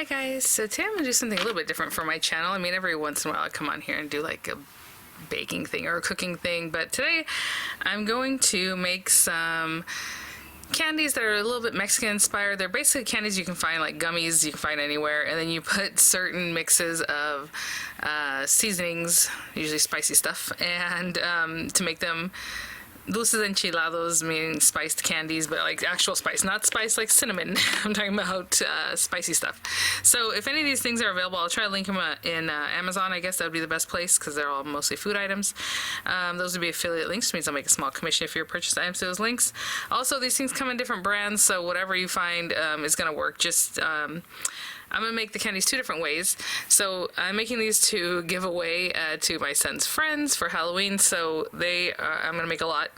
Hi guys, so today I'm going to do something a little bit different for my channel. I mean, every once in a while I come on here and do like a baking thing or a cooking thing, but today I'm going to make some candies that are a little bit Mexican inspired. They're basically candies you can find, like gummies you can find anywhere, and then you put certain mixes of seasonings, usually spicy stuff, and to make them dulces enchilados, meaning spiced candies, but like actual spice, not spice like cinnamon. I'm talking about spicy stuff. So if any of these things are available, I'll try to link them in Amazon. I guess that would be the best place because they're all mostly food items. Those would be affiliate links, which means I'll make a small commission if you purchase items to those links. Also, these things come in different brands, so whatever you find is going to work. Just I'm going to make the candies two different ways. So I'm making these to give away to my son's friends for Halloween. So I'm going to make a lot.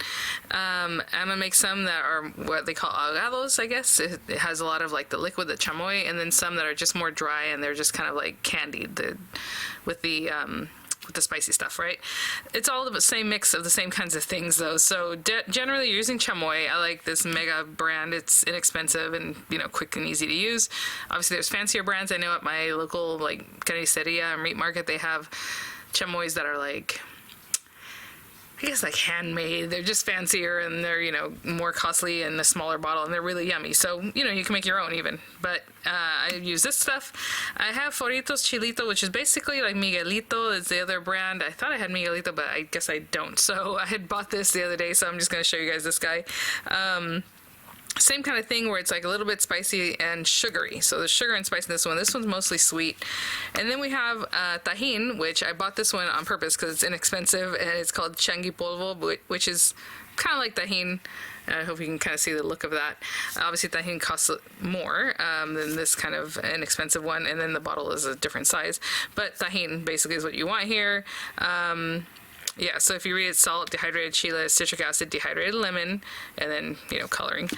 I'm going to make some that are what they call ahogados, I guess. It has a lot of like the liquid, the chamoy, and then some that are just more dry and they're just kind of like candied with the spicy stuff, right? It's all the same mix of the same kinds of things though. So generally you're using chamoy. I like this mega brand. It's inexpensive and, you know, quick and easy to use. Obviously there's fancier brands. I know at my local like Candies meat market they have chamoys that are like, I guess like handmade. They're just fancier and they're, you know, more costly in a smaller bottle and they're really yummy. So, you know, you can make your own even. But I use this stuff. I have Forritos Chilito, which is basically like Miguelito. It's the other brand. I thought I had Miguelito, but I guess I don't. So I had bought this the other day, so I'm just going to show you guys this guy. Same kind of thing where it's like a little bit spicy and sugary. So there's sugar and spice in this one. This one's mostly sweet. And then we have tajin, which I bought this one on purpose because it's inexpensive, and it's called Tangy polvo, which is kind of like tajin. I hope you can kind of see the look of that. Obviously tajin costs more than this kind of inexpensive one, and then the bottle is a different size. But tajin basically is what you want here. Yeah, so if you read it, salt, dehydrated chile, citric acid, dehydrated lemon, and then, you know, coloring.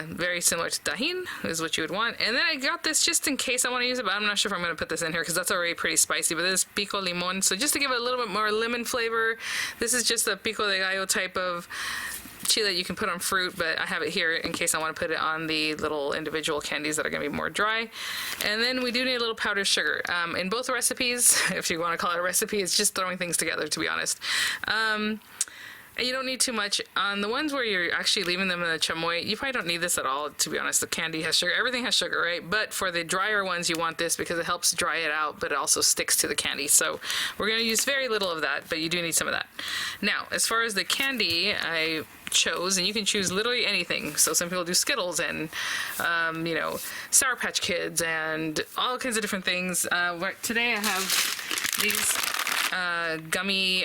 Very similar to tajin is what you would want. And then I got this just in case I want to use it, but I'm not sure if I'm going to put this in here because that's already pretty spicy. But this is pico limon, so just to give it a little bit more lemon flavor. This is just a pico de gallo type of chile you can put on fruit, but I have it here in case I want to put it on the little individual candies that are going to be more dry. And then we do need a little powdered sugar. In both recipes, if you want to call it a recipe, it's just throwing things together, to be honest. And you don't need too much. On the ones where you're actually leaving them in the chamoy, you probably don't need this at all, to be honest. The candy has sugar. Everything has sugar, right? But for the drier ones, you want this because it helps dry it out, but it also sticks to the candy. So we're going to use very little of that, but you do need some of that. Now, as far as the candy, I chose, and you can choose literally anything. So some people do Skittles and, you know, Sour Patch Kids and all kinds of different things. Today I have these gummy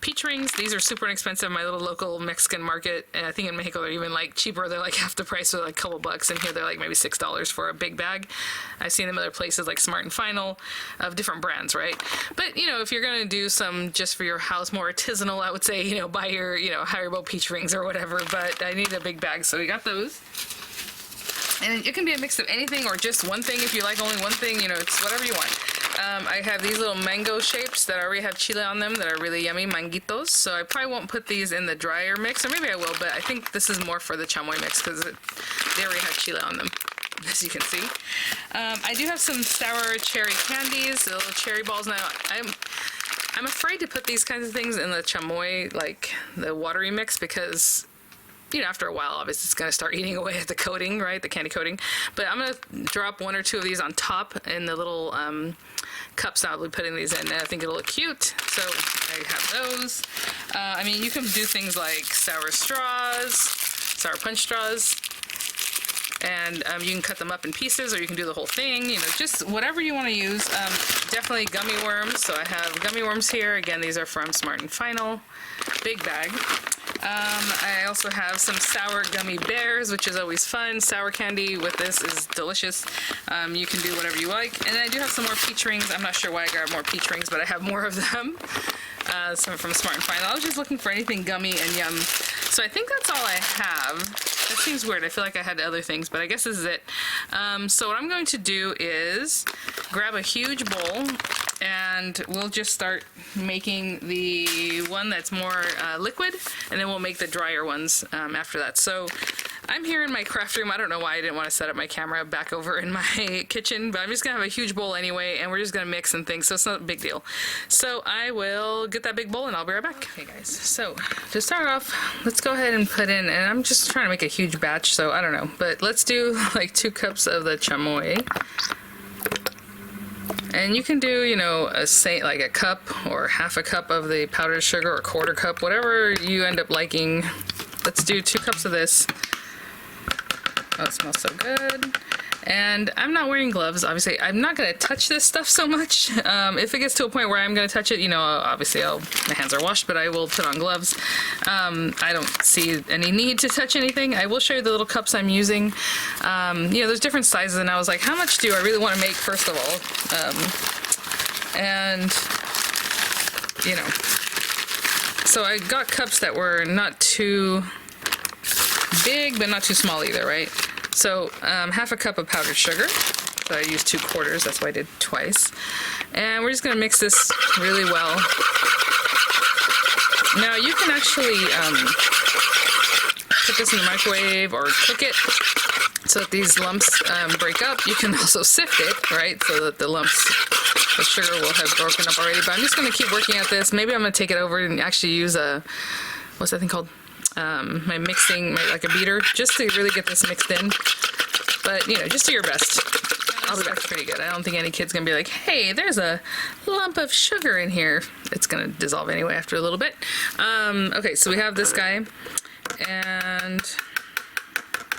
peach rings. These are super inexpensive in my little local Mexican market, and I think in Mexico they're even like cheaper. They're like half the price, for like a couple bucks, and here they're like maybe $6 for a big bag. I've seen them other places like Smart and Final of different brands, right? But you know, if you're gonna do some just for your house, more artisanal, I would say, you know, buy your, you know, Haribo peach rings or whatever, but I need a big bag, so we got those. And it can be a mix of anything or just one thing if you like only one thing, you know, it's whatever you want. I have these little mango shapes that already have chile on them that are really yummy, manguitos. So I probably won't put these in the drier mix, or maybe I will, but I think this is more for the chamoy mix because they already have chile on them, as you can see. I do have some sour cherry candies, the little cherry balls. Now, I'm afraid to put these kinds of things in the chamoy, like the watery mix, because you know, after a while, obviously, it's going to start eating away at the coating, right? The candy coating. But I'm going to drop one or two of these on top in the little cups I'll be putting these in. And I think it'll look cute. So I have those. I mean, you can do things like sour straws, sour punch straws. And you can cut them up in pieces, or you can do the whole thing, you know, just whatever you want to use. Definitely gummy worms. So I have gummy worms here. Again, these are from Smart and Final. Big bag. I also have some sour gummy bears, which is always fun. Sour candy with this is delicious. You can do whatever you like. And then I do have some more peach rings. I'm not sure why I got more peach rings, but I have more of them. Some from Smart and Final. I was just looking for anything gummy and yum. So I think that's all I have. That seems weird. I feel like I had other things, but I guess this is it. So what I'm going to do is grab a huge bowl, and we'll just start making the one that's more liquid, and then we'll make the drier ones after that. So I'm here in my craft room. I don't know why I didn't want to set up my camera back over in my kitchen, but I'm just gonna have a huge bowl anyway, and we're just gonna mix and things, so it's not a big deal. So I will get that big bowl and I'll be right back. Okay guys, so to start off, let's go ahead and put in, and I'm just trying to make a huge batch, so I don't know, but let's do like 2 cups of the chamoy. And you can do, you know, like a cup or half a cup of the powdered sugar, or a quarter cup, whatever you end up liking. Let's do 2 cups of this. Oh, it smells so good. And I'm not wearing gloves, obviously. I'm not going to touch this stuff so much. If it gets to a point where I'm going to touch it, you know, obviously my hands are washed, but I will put on gloves. I don't see any need to touch anything. I will show you the little cups I'm using. You know, there's different sizes, and I was like, how much do I really want to make, first of all? And, you know, so I got cups that were not too big, but not too small either, right? So half a cup of powdered sugar. So I used 2 quarters, that's why I did twice. And we're just gonna mix this really well. Now you can actually put this in the microwave or cook it so that these lumps break up. You can also sift it, right? So that the lumps of sugar will have broken up already. But I'm just gonna keep working at this. Maybe I'm gonna take it over and actually use what's that thing called? My mixing, like a beater, just to really get this mixed in. But, you know, just do your best. I'll be back. Pretty good. I don't think any kid's gonna be like, hey, there's a lump of sugar in here. It's gonna dissolve anyway after a little bit. Okay, so we have this guy, and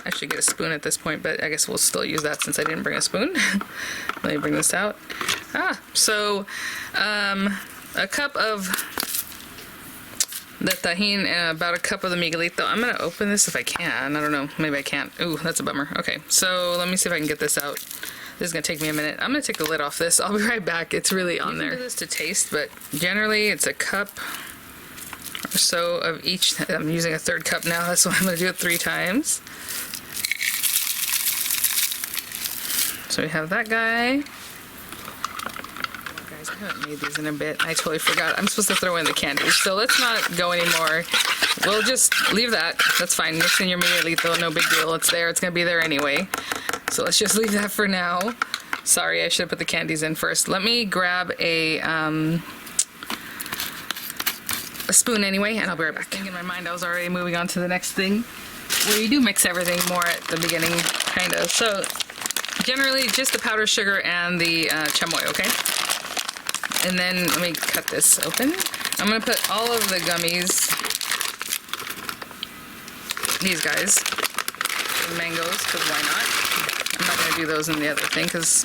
I should get a spoon at this point, but I guess we'll still use that since I didn't bring a spoon. Let me bring this out. So a cup of the tajín and about a cup of the Miguelito. I'm gonna open this if I can. I don't know, maybe I can't. Ooh, that's a bummer. Okay, so let me see if I can get this out. This is gonna take me a minute. I'm gonna take the lid off this. I'll be right back. It's really on there. You can do this to taste, but generally it's a cup or so of each. I'm using a 3rd cup now, that's why I'm gonna do it 3 times. So we have that guy. I haven't made these in a bit. I totally forgot. I'm supposed to throw in the candies. So let's not go anymore. We'll just leave that. That's fine. Mix in your Miguelito. No big deal. It's there. It's going to be there anyway. So let's just leave that for now. Sorry, I should have put the candies in first. Let me grab a spoon anyway, and I'll be right back. In my mind, I was already moving on to the next thing, where you do mix everything more at the beginning, kind of. So generally, just the powdered sugar and the chamoy, okay? And then let me cut this open. I'm gonna put all of the gummies, these guys, the mangoes, because why not? I'm not gonna do those in the other thing, because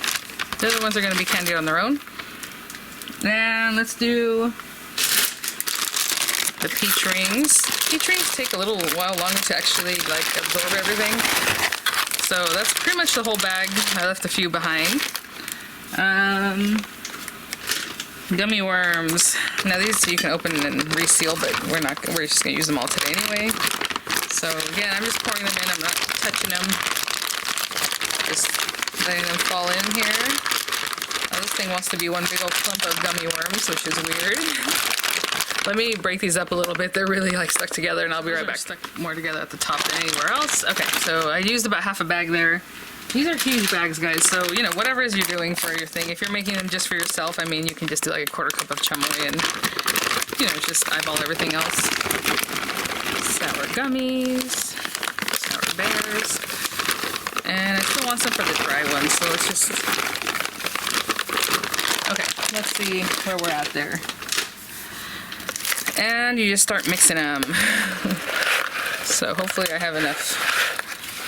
the other ones are gonna be candied on their own. And let's do the peach rings. Peach rings take a little while longer to actually like absorb everything. So that's pretty much the whole bag. I left a few behind. Gummy worms. Now these you can open and reseal, but we're just gonna use them all today anyway. So again, I'm just pouring them in. I'm not touching them. Just letting them fall in here. Now this thing wants to be one big old clump of gummy worms, which is weird. Let me break these up a little bit. They're really like stuck together, and I'll be right back. Stuck more together at the top than anywhere else. Okay, so I used about half a bag there. These are huge bags, guys, so, you know, whatever it is you're doing for your thing. If you're making them just for yourself, I mean, you can just do like a quarter cup of chamoy and, you know, just eyeball everything else. Sour gummies, sour bears, and I still want some for the dry ones, so let's just, okay, let's see where we're at there. And you just start mixing them. So hopefully I have enough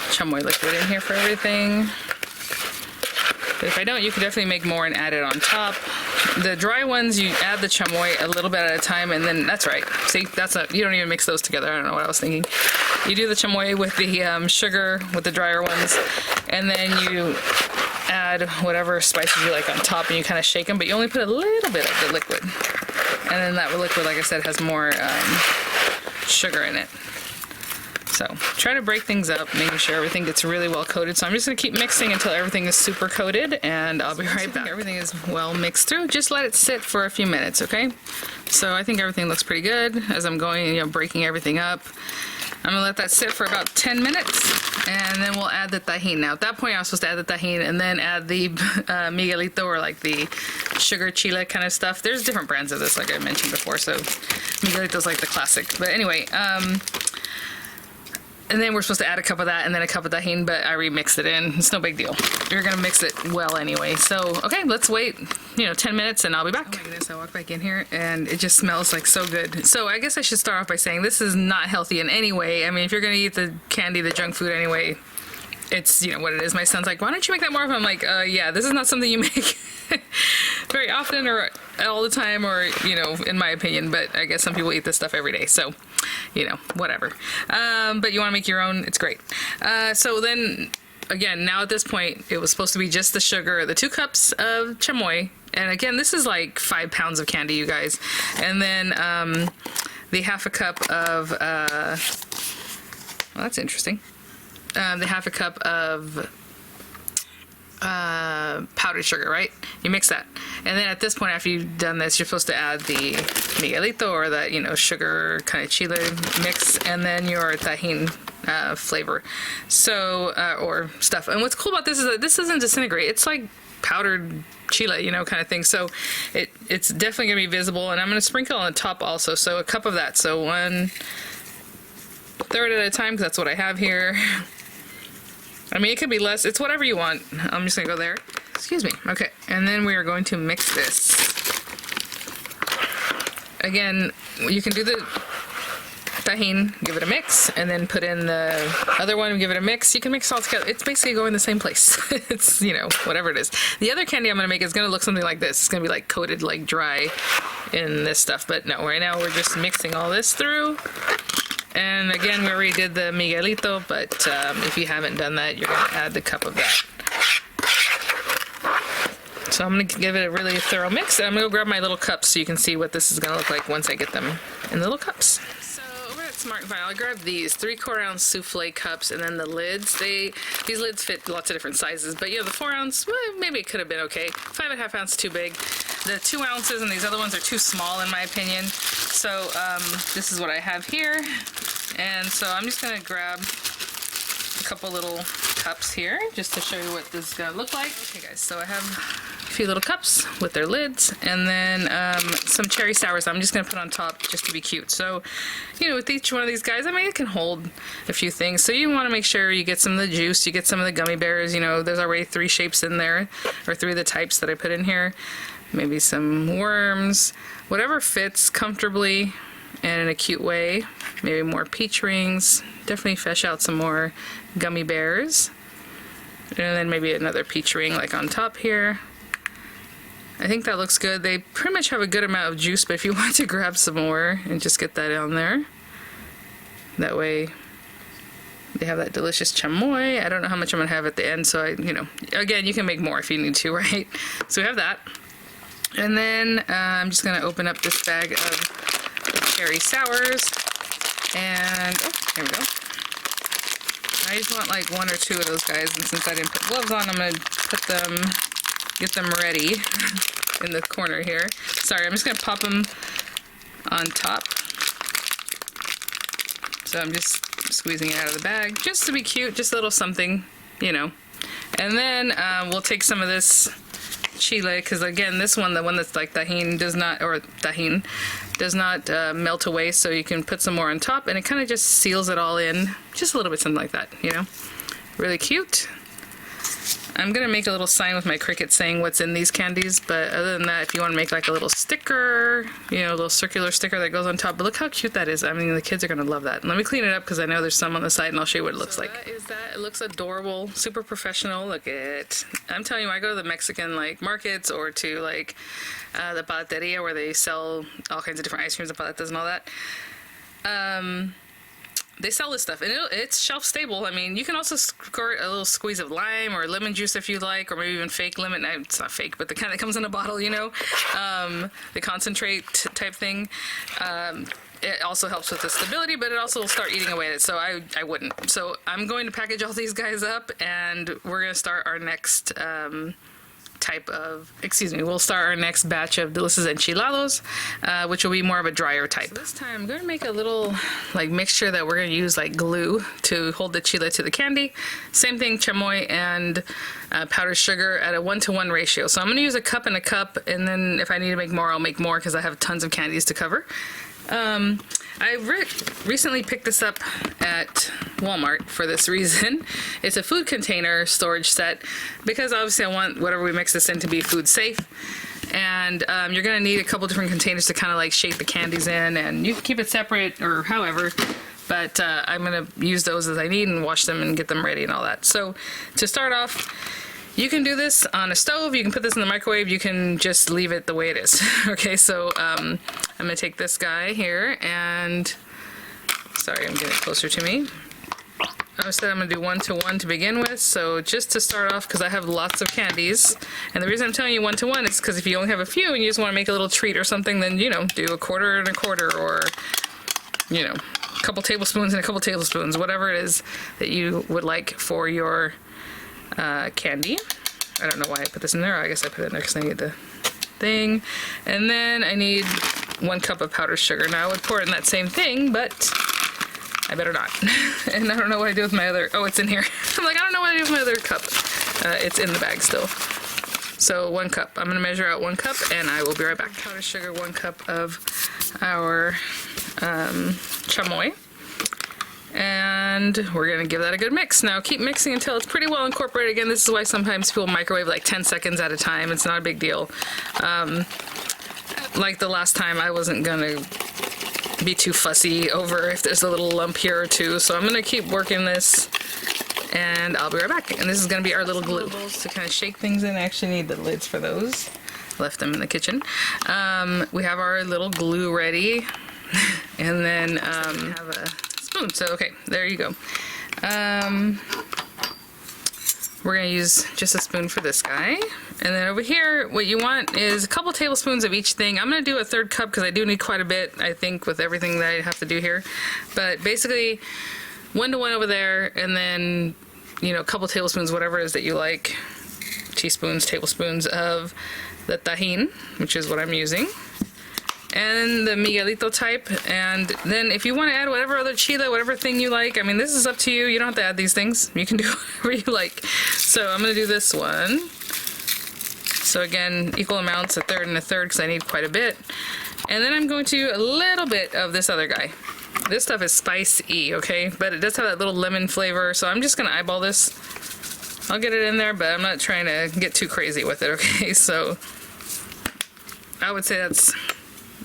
chamoy liquid in here for everything. But if I don't, you can definitely make more and add it on top. The dry ones, you add the chamoy a little bit at a time, and then that's right. See, you don't even mix those together. I don't know what I was thinking. You do the chamoy with the sugar, with the drier ones, and then you add whatever spices you like on top, and you kind of shake them, but you only put a little bit of the liquid. And then that liquid, like I said, has more sugar in it. So try to break things up, making sure everything gets really well coated. So I'm just gonna keep mixing until everything is super coated, and I'll be right back. Everything is well mixed through. Just let it sit for a few minutes, okay? So I think everything looks pretty good as I'm going, you know, breaking everything up. I'm gonna let that sit for about 10 minutes, and then we'll add the tajin. Now at that point I was supposed to add the tajin and then add the Miguelito, or like the sugar chile kind of stuff. There's different brands of this, like I mentioned before, so Miguelito's like the classic. But anyway, and then we're supposed to add a cup of that and then a cup of tajin, but I remixed it in. It's no big deal. You're gonna mix it well anyway. So, okay, let's wait, 10 minutes and I'll be back. Oh my goodness, I walked back in here and it just smells like so good. So I guess I should start off by saying this is not healthy in any way. I mean, if you're gonna eat the candy, the junk food anyway, it's, what it is. My son's like, why don't you make that more often? I'm like, yeah, this is not something you make very often or all the time, or, in my opinion, but I guess some people eat this stuff every day. So, whatever. But you want to make your own, it's great. So then, again, now at this point, it was supposed to be just the sugar, the 2 cups of chamoy. And again, this is like 5 pounds of candy, you guys. And then the half a cup of, well, that's interesting. The half a cup of powdered sugar, right? You mix that. And then at this point, after you've done this, you're supposed to add the Miguelito, or the, sugar kind of chile mix, and then your tajin flavor. So, or stuff. And what's cool about this is that this doesn't disintegrate. It's like powdered chile, kind of thing. So it's definitely gonna be visible, and I'm gonna sprinkle on the top also. So a cup of that. So 1/3 at a time, because that's what I have here. I mean, it could be less. It's whatever you want. I'm just gonna go there. Excuse me. Okay, and then we are going to mix this. Again, you can do the tajin, give it a mix, and then put in the other one, give it a mix. You can mix it all together. It's basically going the same place. It's, whatever it is. The other candy I'm gonna make is gonna look something like this. It's gonna be like coated, like dry in this stuff. But no, right now we're just mixing all this through. And again, we already did the Miguelito, but if you haven't done that, you're going to add the cup of that. So I'm going to give it a really thorough mix, and I'm going to go grab my little cups so you can see what this is going to look like once I get them in the little cups. So over at Smart & Final, I grabbed these 3/4 ounce souffle cups, and then the lids. These lids fit lots of different sizes, but the 4 ounce, well, maybe it could have been okay. 5.5 ounce too big. The 2 ounces and these other ones are too small in my opinion. So this is what I have here. And so I'm just gonna grab a couple little cups here just to show you what this is gonna look like. Okay guys, so I have a few little cups with their lids, and then some cherry sours I'm just gonna put on top just to be cute. So, with each one of these guys, I mean, it can hold a few things. So you wanna make sure you get some of the juice, you get some of the gummy bears, there's already 3 shapes in there, or 3 of the types that I put in here. Maybe some worms, whatever fits comfortably and in a cute way. Maybe more peach rings. Definitely fish out some more gummy bears. And then maybe another peach ring like on top here. I think that looks good. They pretty much have a good amount of juice, but if you want to grab some more and just get that on there. That way they have that delicious chamoy. I don't know how much I'm gonna have at the end, so again, you can make more if you need to, right? So we have that. And then I'm just gonna open up this bag of cherry sours, and here we go. I just want like 1 or 2 of those guys, and since I didn't put gloves on, I'm gonna get them ready in the corner here. Sorry, I'm just gonna pop them on top. So I'm just squeezing it out of the bag, just to be cute, just a little something, And then we'll take some of this chile, because again, this one, the one that's like tajin, does not melt away, so you can put some more on top, and it kind of just seals it all in, just a little bit, something like that, really cute. I'm gonna make a little sign with my Cricut saying what's in these candies, but other than that, if you want to make like a little sticker, a little circular sticker that goes on top, but look how cute that is. I mean, the kids are gonna love that. Let me clean it up because I know there's some on the side, and I'll show you what it looks like. That is that. It looks adorable, super professional. Look at it. I'm telling you, I go to the Mexican markets, or to the palateria where they sell all kinds of different ice creams and paletas and all that. They sell this stuff, and it's shelf stable. I mean, you can also squirt a little squeeze of lime or lemon juice if you like, or maybe even fake lemon. It's not fake, but the kind that comes in a bottle, the concentrate type thing. It also helps with the stability, but it also will start eating away at it, so I wouldn't. So I'm going to package all these guys up, and we're going to start our next type of, we'll start our next batch of delicious enchiladas, which will be more of a drier type. So this time I'm going to make a little like mixture that we're going to use like glue to hold the chile to the candy. Same thing, chamoy and powdered sugar at a 1-to-1 ratio. So I'm going to use a cup and a cup, and then if I need to make more, I'll make more because I have tons of candies to cover. I recently picked this up at Walmart for this reason. It's a food container storage set because obviously I want whatever we mix this in to be food safe. And you're going to need a couple different containers to kind of like shake the candies in, and you can keep it separate or however. But I'm going to use those as I need and wash them and get them ready and all that. So to start off, you can do this on a stove, you can put this in the microwave, you can just leave it the way it is. Okay, so I'm going to take this guy here and, sorry, I'm getting closer to me. I said I'm going to do 1-to-1 to begin with, so just to start off, because I have lots of candies, and the reason I'm telling you 1-to-1 is because if you only have a few and you just want to make a little treat or something, then, you know, do a quarter and a quarter, or, you know, a couple tablespoons and a couple tablespoons, whatever it is that you would like for your candy. I don't know why I put this in there. I guess I put it in there because I need the thing. And then I need 1 cup of powdered sugar. Now I would pour it in that same thing, but I better not. And I don't know what I do with my other, oh, it's in here. I'm like, I don't know what I do with my other cup. It's in the bag still. So 1 cup. I'm going to measure out 1 cup and I will be right back. Powdered sugar, 1 cup of our chamoy. And we're going to give that a good mix. Now keep mixing until it's pretty well incorporated. Again, this is why sometimes people microwave like 10 seconds at a time. It's not a big deal. Like the last time, I wasn't going to be too fussy over if there's a little lump here or two. So I'm going to keep working this and I'll be right back. And this is going to be our little glue. To kind of shake things in, I actually need the lids for those. Left them in the kitchen. We have our little glue ready. And then we have a spoon. So okay, there you go. We're gonna use just a spoon for this guy, and then over here what you want is a couple tablespoons of each thing. I'm gonna do a 1/3 cup because I do need quite a bit, I think, with everything that I have to do here. But basically 1-to-1 over there, and then, you know, a couple tablespoons, whatever it is that you like, teaspoons, tablespoons of the tajín, which is what I'm using, and the Miguelito type. And then if you want to add whatever other chile, whatever thing you like, I mean, this is up to you. You don't have to add these things. You can do whatever you like. So I'm going to do this one. So again, equal amounts, 1/3 and 1/3, because I need quite a bit. And then I'm going to do a little bit of this other guy. This stuff is spicy, okay? But it does have that little lemon flavor, so I'm just going to eyeball this. I'll get it in there, but I'm not trying to get too crazy with it, okay? So I would say that's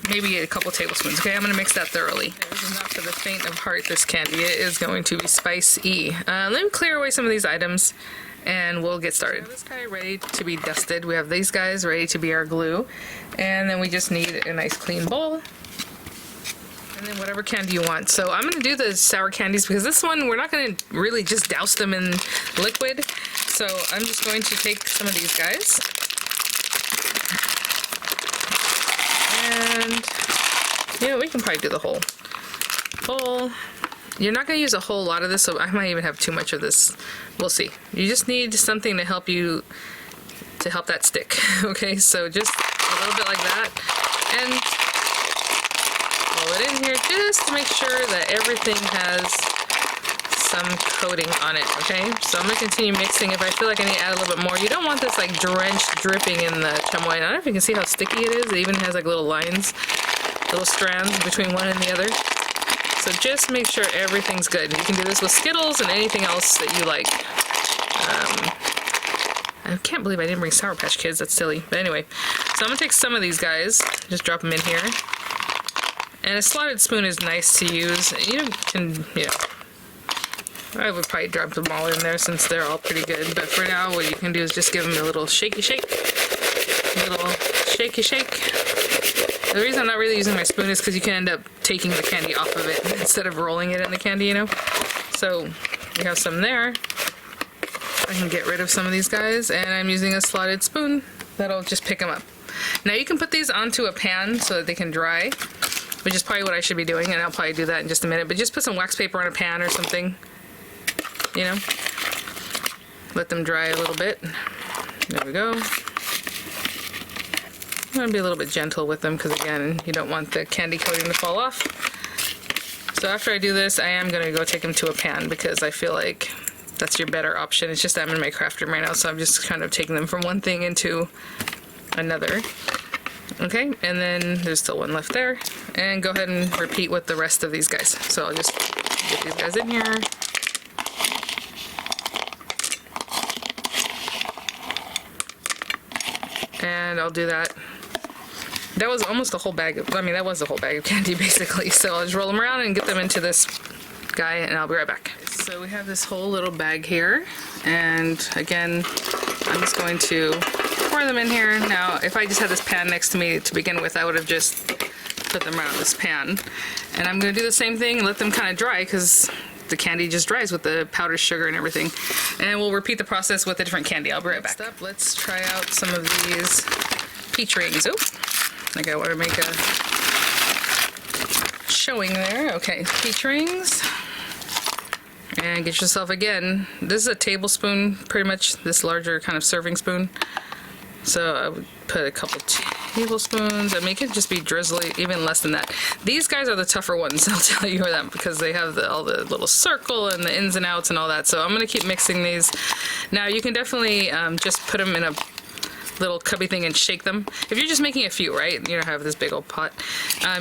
maybe a couple tablespoons. Okay, I'm going to mix that thoroughly. This is not for the faint of heart, this candy. It is going to be spicy. Let me clear away some of these items and we'll get started. So this guy ready to be dusted. We have these guys ready to be our glue. And then we just need a nice clean bowl. And then whatever candy you want. So I'm going to do the sour candies because this one, we're not going to really just douse them in liquid. So I'm just going to take some of these guys. And, you know, we can probably do the whole bowl. You're not going to use a whole lot of this, so I might even have too much of this. We'll see. You just need something to help you, to help that stick. Okay, so just a little bit like that. And roll it in here just to make sure that everything has some coating on it, okay? So I'm going to continue mixing. If I feel like I need to add a little bit more, you don't want this like drenched, dripping in the chamoy. I don't know if you can see how sticky it is. It even has like little lines, little strands between one and the other. So just make sure everything's good. You can do this with Skittles and anything else that you like. I can't believe I didn't bring Sour Patch Kids. That's silly. But anyway, so I'm going to take some of these guys, just drop them in here. And a slotted spoon is nice to use. You can, you know, I would probably drop them all in there since they're all pretty good. But for now, what you can do is just give them a little shaky shake. A little shaky shake. The reason I'm not really using my spoon is because you can end up taking the candy off of it instead of rolling it in the candy, you know? So we have some there. I can get rid of some of these guys, and I'm using a slotted spoon that'll just pick them up. Now you can put these onto a pan so that they can dry, which is probably what I should be doing, and I'll probably do that in just a minute. But just put some wax paper on a pan or something, you know? Let them dry a little bit. There we go. I'm going to be a little bit gentle with them because, again, you don't want the candy coating to fall off. So after I do this, I am going to go take them to a pan because I feel like that's your better option. It's just I'm in my craft room right now, so I'm just kind of taking them from one thing into another. Okay, and then there's still one left there. And go ahead and repeat with the rest of these guys. So I'll just get these guys in here. And I'll do that. That was almost a whole bag of, I mean, that was a whole bag of candy basically. So I'll just roll them around and get them into this guy, and I'll be right back. So we have this whole little bag here, and again, I'm just going to pour them in here. Now, if I just had this pan next to me to begin with, I would have just put them around this pan. And I'm going to do the same thing and let them kind of dry because the candy just dries with the powdered sugar and everything. And we'll repeat the process with a different candy. I'll be right back. Next up, let's try out some of these peach rings. Oh, like I want to make a showing there. Okay, peach rings. And get yourself, again, this is a tablespoon, pretty much, this larger kind of serving spoon. So I would put a couple tablespoons. I mean, it could just be drizzly, even less than that. These guys are the tougher ones, I'll tell you that, because they have all the little circle and the ins and outs and all that. So I'm going to keep mixing these. Now, you can definitely just put them in a little cubby thing and shake them. If you're just making a few, right? You don't have this big old pot.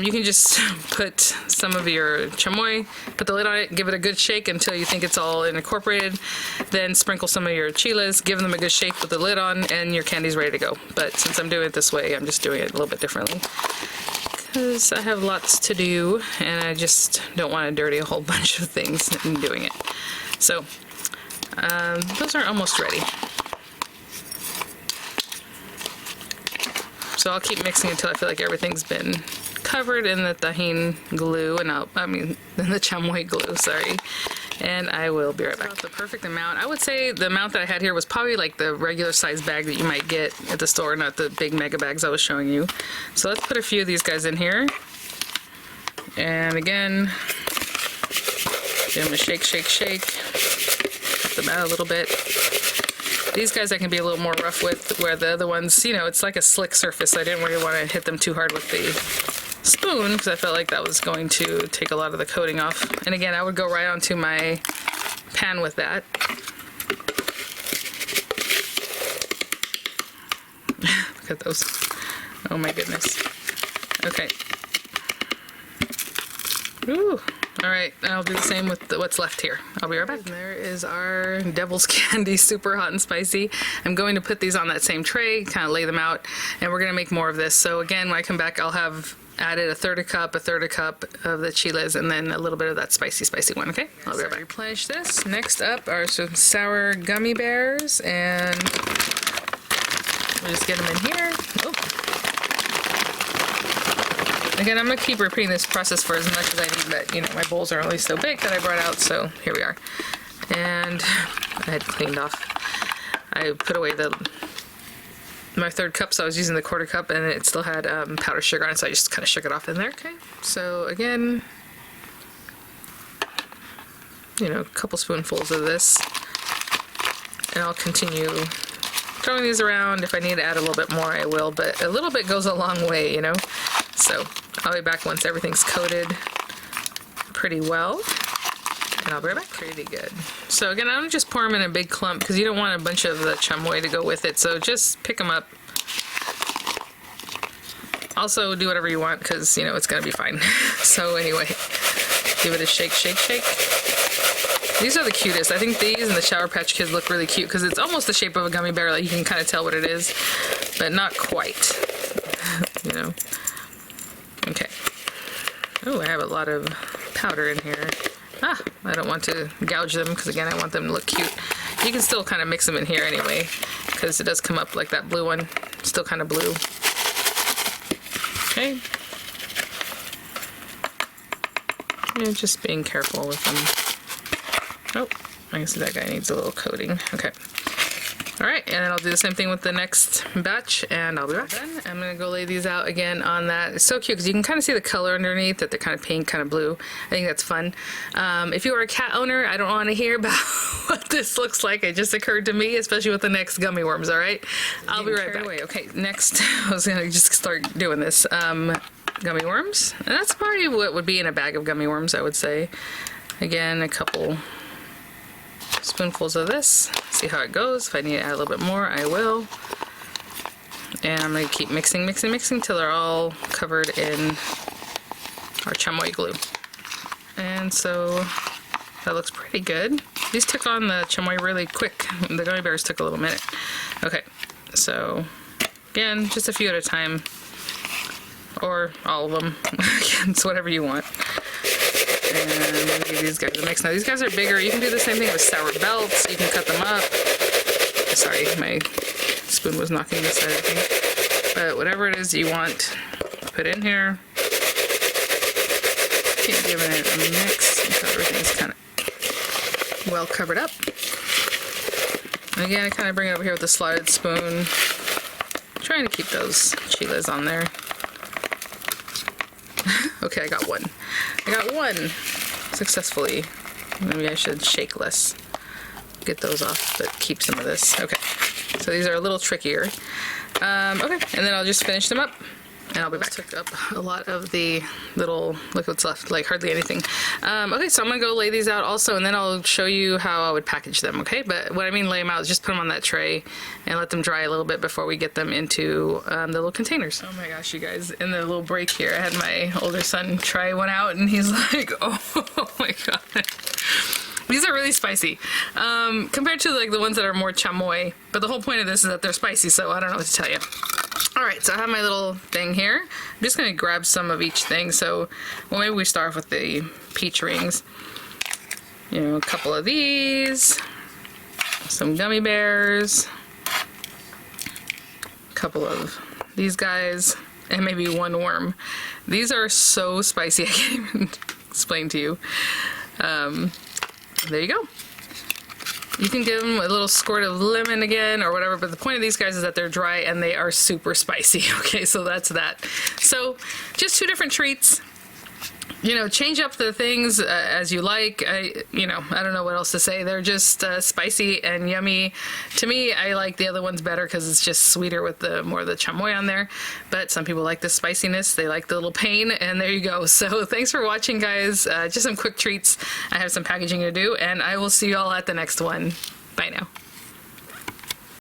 You can just put some of your chamoy, put the lid on it, give it a good shake until you think it's all incorporated. Then sprinkle some of your chiles, give them a good shake with the lid on, and your candy's ready to go. But since I'm doing it this way, I'm just doing it a little bit differently because I have lots to do and I just don't want to dirty a whole bunch of things in doing it. So those are almost ready. So I'll keep mixing until I feel like everything's been covered in the tahine glue, and in the chamoy glue, sorry. And I will be right back. The perfect amount. I would say the amount that I had here was probably like the regular size bag that you might get at the store, not the big mega bags I was showing you. So let's put a few of these guys in here. And again, give them a shake, shake, shake. Help them out a little bit. These guys I can be a little more rough with, where the other ones, you know, it's like a slick surface. I didn't really want to hit them too hard with the spoon because I felt like that was going to take a lot of the coating off. And again, I would go right onto my pan with that. Look at those. Oh my goodness. Okay. Ooh. All right, I'll do the same with what's left here. I'll be right back. And there is our devil's candy, super hot and spicy. I'm going to put these on that same tray, kind of lay them out, and we're going to make more of this. So again, when I come back, I'll have added a third a cup of the chiles, and then a little bit of that spicy one, okay? I'll be right back. Replenish this. Next up are some sour gummy bears, and we'll just get them in here. Oh. Again, I'm going to keep repeating this process for as much as I need, but, you know, my bowls are only so big that I brought out, so here we are. And I had cleaned off. I put away my third cup, so I was using the quarter cup, and it still had powdered sugar on it, so I just kind of shook it off in there. Okay, so again, you know, a couple spoonfuls of this, and I'll continue throwing these around. If I need to add a little bit more, I will, but a little bit goes a long way, you know. So I'll be back once everything's coated pretty well, and I'll be right back. Pretty good. So again, I'm just pour them in a big clump because you don't want a bunch of the chamoy to go with it, so just pick them up. Also do whatever you want because, you know, it's gonna be fine. So anyway, give it a shake, shake, shake. These are the cutest. I think these and the Sour Patch Kids look really cute because it's almost the shape of a gummy bear. Like you can kind of tell what it is, but not quite, you know. Okay. Oh, I have a lot of powder in here. I don't want to gouge them because, again, I want them to look cute. You can still kind of mix them in here anyway because it does come up like that blue one. Still kind of blue. Okay. Yeah, just being careful with them. Oh, I can see that guy needs a little coating. Okay. Alright, and then I'll do the same thing with the next batch, and I'll be back. Then I'm going to go lay these out again on that. It's so cute because you can kind of see the color underneath, that they're kind of pink, kind of blue. I think that's fun. If you are a cat owner, I don't want to hear about what this looks like. It just occurred to me, especially with the next gummy worms, all right? I'll be right back. Okay, next, I was gonna just start doing this. Gummy worms, and that's probably what would be in a bag of gummy worms, I would say. Again, a couple spoonfuls of this, see how it goes. If I need to add a little bit more, I will. And I'm gonna keep mixing till they're all covered in our chamoy glue. And so that looks pretty good. These took on the chamoy really quick. The gummy bears took a little minute. Okay, so again, just a few at a time, or all of them. It's whatever you want. And I'm gonna give these guys a mix. Now these guys are bigger. You can do the same thing with sour belts. You can cut them up. Sorry, my spoon was knocking this side of the thing. But whatever it is you want, put in here. Keep giving it a mix until everything's kind of well covered up. And again, I kind of bring it over here with a slotted spoon. Trying to keep those chilas on there. Okay, I got one. Successfully. Maybe I should shake less. Get those off, but keep some of this. Okay, so these are a little trickier. Okay, and then I'll just finish them up, and I'll be back. Took up a lot of the little, look what's left, like hardly anything. Okay, so I'm gonna go lay these out also, and then I'll show you how I would package them, okay? But what I mean lay them out is just put them on that tray and let them dry a little bit before we get them into the little containers. Oh my gosh, you guys, in the little break here, I had my older son try one out, and he's like, oh my god. These are really spicy, compared to like the ones that are more chamoy, but the whole point of this is that they're spicy, so I don't know what to tell you. Alright, so I have my little thing here. I'm just going to grab some of each thing. So, well, maybe we start off with the peach rings. You know, a couple of these, some gummy bears, a couple of these guys, and maybe one worm. These are so spicy, I can't even explain to you. There you go. You can give them a little squirt of lemon again or whatever, but the point of these guys is that they're dry and they are super spicy. Okay, so that's that. So just two different treats. You know, change up the things as you like. I don't know what else to say. They're just spicy and yummy. To me, I like the other ones better because it's just sweeter with the more of the chamoy on there. But some people like the spiciness. They like the little pain, and there you go. So thanks for watching, guys. Just some quick treats. I have some packaging to do, and I will see you all at the next one. Bye now.